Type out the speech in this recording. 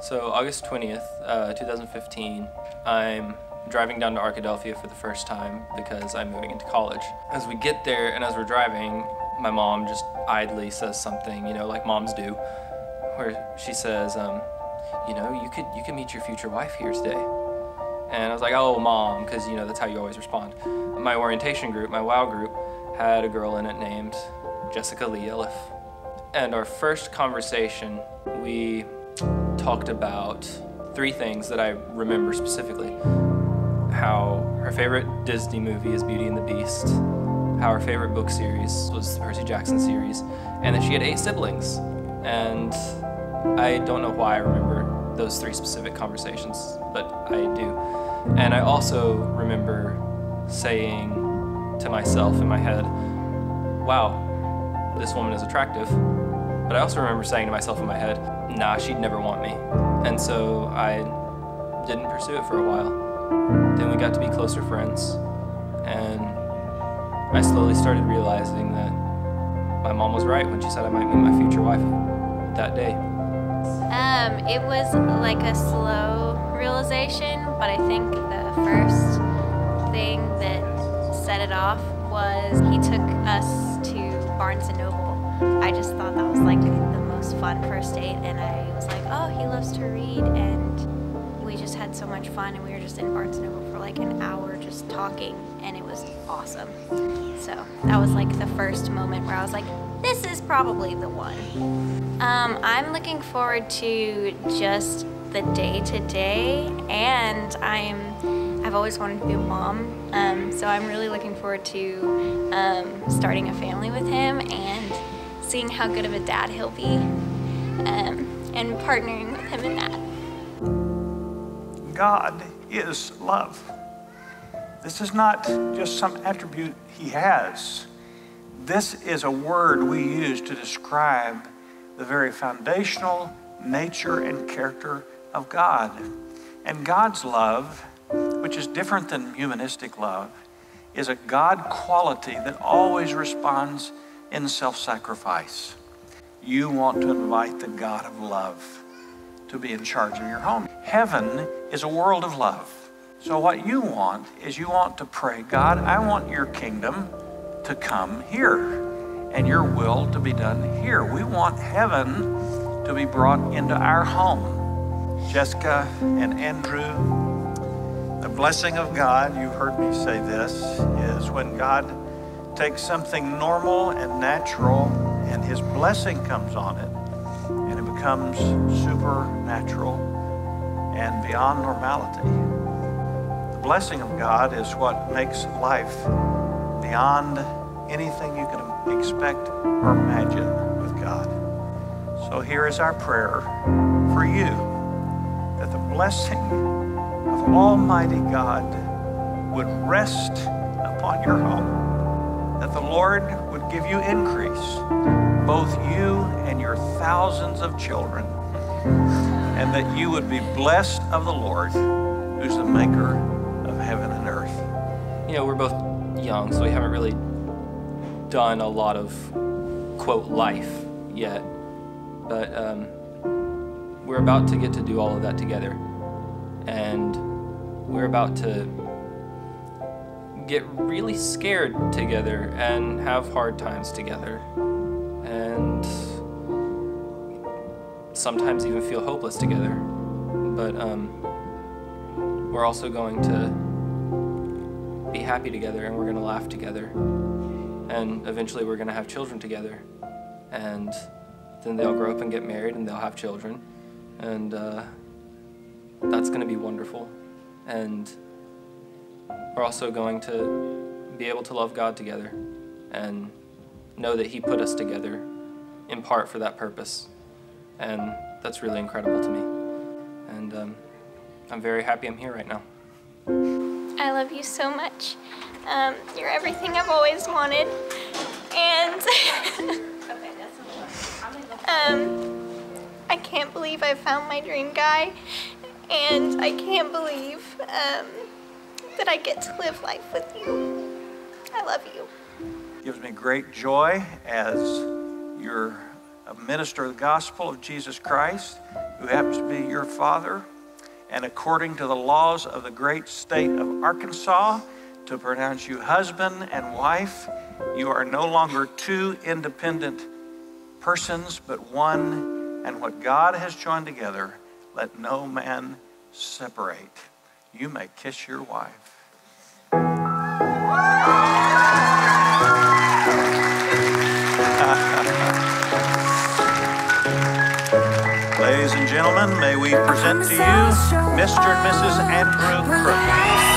So August 20th, 2015, I'm driving down to Arkadelphia for the first time because I'm moving into college. As we get there and as we're driving, my mom just idly says something, you know, like moms do, where she says, you know, you could meet your future wife here today. And I was like, oh, Mom, because, you know, that's how you always respond. My orientation group, my WOW group, had a girl in it named Jessica Crook. And our first conversation, we talked about three things that I remember specifically. How her favorite Disney movie is Beauty and the Beast, how her favorite book series was the Percy Jackson series, and that she had 8 siblings. And I don't know why I remember those 3 specific conversations, but I do. And I also remember saying to myself in my head, wow, this woman is attractive. But I also remember saying to myself in my head, nah, she'd never want me. And so I didn't pursue it for a while. Then we got to be closer friends, and I slowly started realizing that my mom was right when she said I might meet my future wife that day. It was like a slow realization, but I think the first thing that set it off was he took us to Barnes & Noble. I just thought that was like the most fun first date, and I was like, oh, he loves to read, and we just had so much fun, and we were just in Barnes & Noble for like an hour just talking, and it was awesome. So that was like the first moment where I was like, this is probably the one. I'm looking forward to just the day-to-day, and I've always wanted to be a mom, so I'm really looking forward to starting a family with him and seeing how good of a dad he'll be, and partnering with him in that. God is love. This is not just some attribute he has. This is a word we use to describe the very foundational nature and character of God. And God's love, which is different than humanistic love, is a God quality that always responds in self-sacrifice. You want to invite the God of love to be in charge of your home. Heaven is a world of love. So what you want is you want to pray, God, I want your kingdom to come here and your will to be done here. We want heaven to be brought into our home. Jessica and Andrew, the blessing of God, you heard me say this, is when God takes something normal and natural and his blessing comes on it, and it becomes supernatural and beyond normality. The blessing of God is what makes life beyond anything you can expect or imagine with God. So here is our prayer for you, that the blessing of Almighty God would rest upon your home, that the Lord would give you increase, both you and your thousands of children, and that you would be blessed of the Lord, who's the maker of heaven and earth. You know, we're both young, so we haven't really done a lot of, quote, life yet, but we're about to get to do all of that together, and we're about to get really scared together and have hard times together, and sometimes even feel hopeless together, but we're also going to be happy together, and we're going to laugh together. And eventually we're going to have children together, and then they'll grow up and get married and they'll have children, and that's going to be wonderful. And we're also going to be able to love God together and know that he put us together in part for that purpose, and that's really incredible to me. And I'm very happy I'm here right now. I love you so much. You're everything I've always wanted, and I can't believe I found my dream guy, and I can't believe that I get to live life with you. I love you. It gives me great joy as your a minister of the gospel of Jesus Christ, who happens to be your father, and according to the laws of the great state of Arkansas, to pronounce you husband and wife. You are no longer two independent persons, but one, and what God has joined together, let no man separate. You may kiss your wife. Ladies and gentlemen, may we present to you Mr. and Mrs. Andrew Crook.